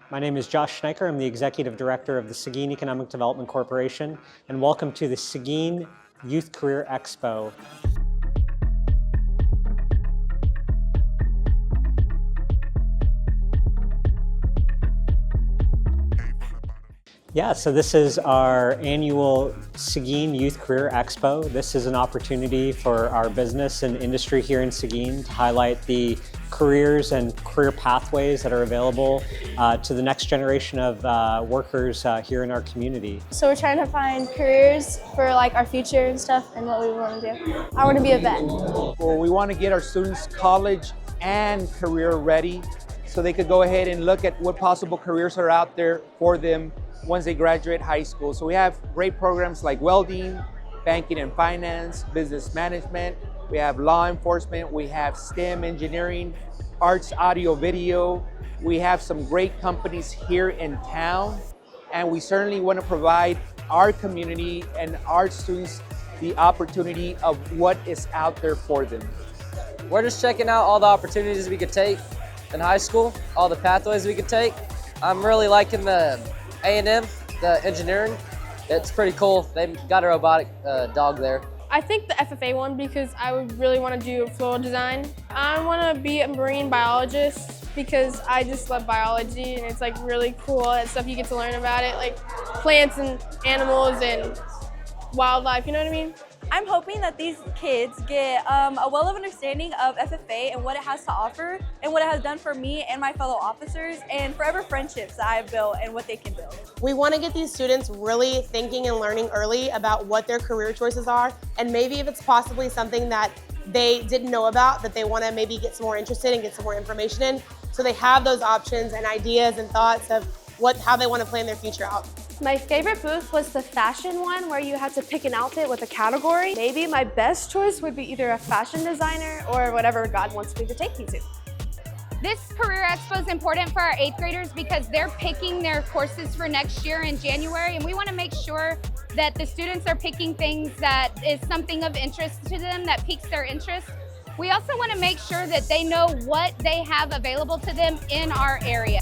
My name is Josh Schneiker. I'm the Executive Director of the Seguin Economic Development Corporation, and welcome to the Seguin Youth Career Expo. Yeah, so this is our annual Seguin Youth Career Expo. This is an opportunity for our business and industry here in Seguin to highlight the careers and career pathways that are available to the next generation of workers here in our community. So we're trying to find careers for like our future and stuff and what we want to do. I want to be a vet. Well, we want to get our students college and career ready so they could go ahead and look at what possible careers are out there for them once they graduate high school. So we have great programs like welding, banking and finance, business management. We have law enforcement. We have STEM engineering, arts, audio, video. We have some great companies here in town. And we certainly want to provide our community and our students the opportunity of what is out there for them. We're just checking out all the opportunities we could take in high school, all the pathways we could take. I'm really liking the A&M, the engineering. It's pretty cool. They've got a robotic dog there. I think the FFA one because I would really want to do floral design. I want to be a marine biologist because I just love biology and it's like really cool and stuff you get to learn about it, like plants and animals and wildlife, you know what I mean? I'm hoping that these kids get a well of understanding of FFA and what it has to offer and what it has done for me and my fellow officers and forever friendships that I've built and what they can build. We want to get these students really thinking and learning early about what their career choices are, and maybe if it's possibly something that they didn't know about that they want to maybe get some more interested and get some more information in, so they have those options and ideas and thoughts of how they want to plan their future out. My favorite booth was the fashion one where you had to pick an outfit with a category. Maybe my best choice would be either a fashion designer or whatever God wants me to take me to. This Career Expo is important for our 8th graders because they're picking their courses for next year in January, and we want to make sure that the students are picking things that is something of interest to them, that piques their interest. We also want to make sure that they know what they have available to them in our area.